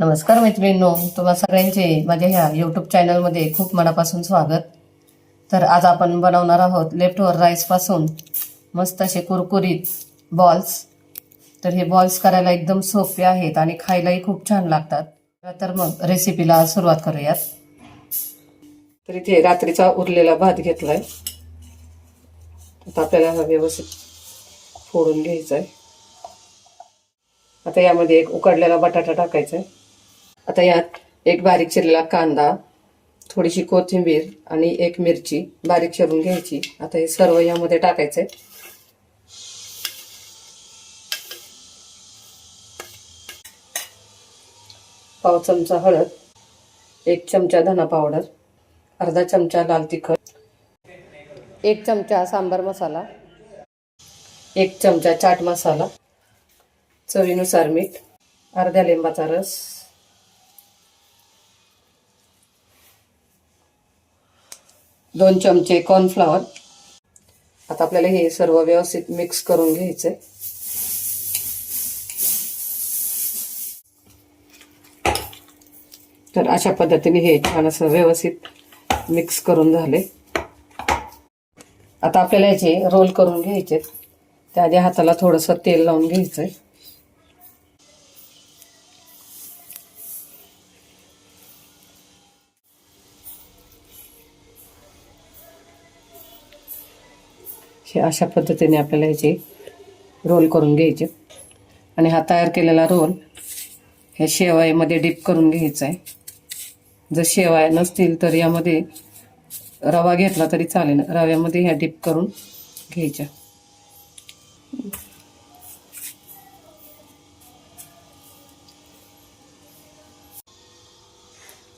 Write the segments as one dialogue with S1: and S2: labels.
S1: नमस्कार मैत्रिणींनो, तुम्हा सगळ्यांचे माझ्या ह्या यूट्यूब चॅनलमध्ये खूप मनापासून स्वागत. तर आज आपण बनवणार आहोत लेफ्ट ओव्हर राईसपासून मस्त असे कुरकुरीत बॉल्स. तर हे बॉल्स करायला एकदम सोपे आहेत आणि खायलाही खूप छान लागतात. तर मग रेसिपीला सुरुवात करूयात. तर इथे रात्रीचा उरलेला भात घेतलाय. आता आपल्याला हा व्यवस्थित फोडून घ्यायचा आहे. आता यामध्ये एक उकडलेला बटाटा टाकायचा आहे. आता यात एक बारीक चिरलेला कांदा, थोडीशी कोथिंबीर आणि एक मिरची बारीक चिरून घ्यायची. आता हे सर्व यामध्ये टाकायचंय. पाव चमचा हळद, 1 चमचा धना पावडर, अर्धा चमचा लाल तिखट, 1 चमचा सांबार मसाला, 1 चमचा चाट मसाला, चवीनुसार मीठ, अर्ध्या लिंबाचा रस, 2 चमचे कॉर्नफ्लॉवर. आता आपल्याला हे सर्व व्यवस्थित मिक्स करून घ्यायचंय. तर अशा पद्धतीने हे छान असं व्यवस्थित मिक्स करून झाले. आता आपल्याला याचे रोल करून घ्यायचे. त्याआधी हाताला थोडंसं तेल लावून घ्यायचंय. हे अशा पद्धतीने आपल्याला ह्याचे रोल करून घ्यायचे आणि हा तयार केलेला रोल ह्या शेवयामध्ये डिप करून घ्यायचा आहे. जर शेवया नसतील तर यामध्ये रवा घेतला तरी चालेल. रव्यामध्ये ह्या डिप करून घ्यायच्या.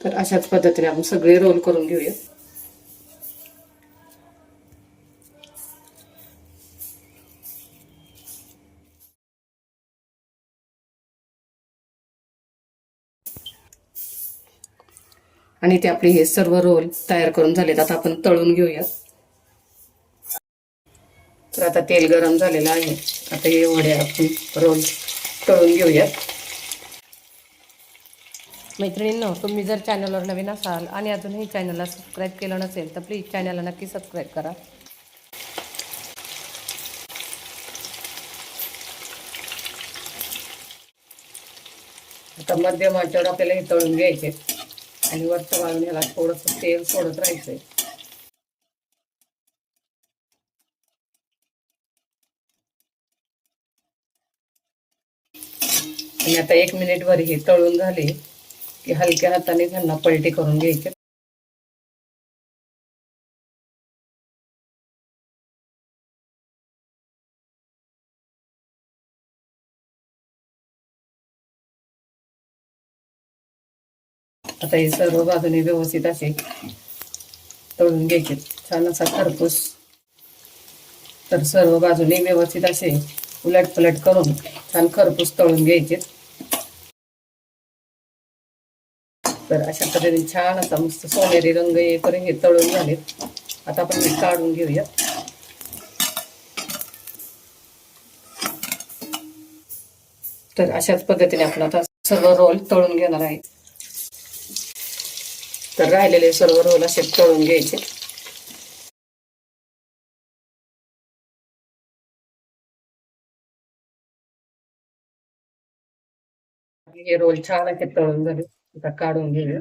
S1: तर अशाच पद्धतीने आपण सगळे रोल करून घेऊया. आणि ते आपले हे सर्व रोल तयार करून झालेत. आता आपण तळून घेऊया. तर आता तेल गरम झालेलं आहे. आता हे वडे आपण रोल तळून घेऊया. मैत्रिणींनो, तुम्ही जर चॅनलवर नवीन असाल आणि अजूनही चॅनलला सबस्क्राईब केलं नसेल तर प्लीज चॅनलला नक्की सबस्क्राईब करा. आता मध्यम आचेवर आपल्याला हे तळून घ्यायचे आणि वरच्या बाजूने ह्याला थोडंसं तेल सोडत राहायचंय. आणि आता 1 मिनिटभर हे तळून झाले की हलक्या हाताने त्यांना पलटी करून घ्यायचे. आता हे सर्व बाजूने व्यवस्थित असे तळून घ्यायचे. छान असा खरपूस. तर सर्व बाजूने व्यवस्थित असे उलट पलट करून छान खरपूस तळून घ्यायचे. तर अशा पद्धतीने छान असा मस्त सोनेरी रंग येईपर्यंत हे तळून झालेत. आता आपण हे काढून घेऊया. तर अशाच पद्धतीने आपण आता सर्व रोल तळून घेणार आहे. तर राहिलेले सर्व रोल असे तळून घ्यायचे. हे रोल छान असे तळून झाले. आता काढून घेऊया.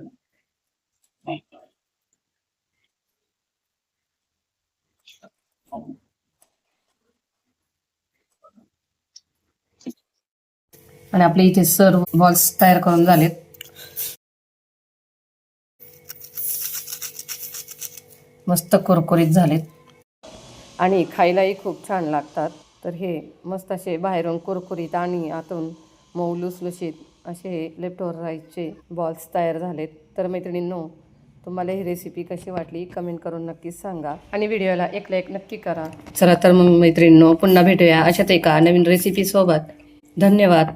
S1: आणि आपले इथे सर्व बॉल्स तयार करून झालेत. मस्त कुरकुरीत झालेत आणि खायलाही खूप छान लागतात. तर हे मस्त असे बाहेरून कुरकुरीत आणि आतून मऊ लुसलुशीत असे लेफ्ट ओव्हर राईसचे बॉल्स तयार झालेत. तर मैत्रिणींनो, तुम्हाला ही रेसिपी कशी वाटली कमेंट करून नक्कीच सांगा आणि व्हिडिओला एक लाईक नक्की करा. चला तर मग मैत्रिणींनो, पुन्हा भेटूया अशाच एका नवीन रेसिपी सोबत. धन्यवाद.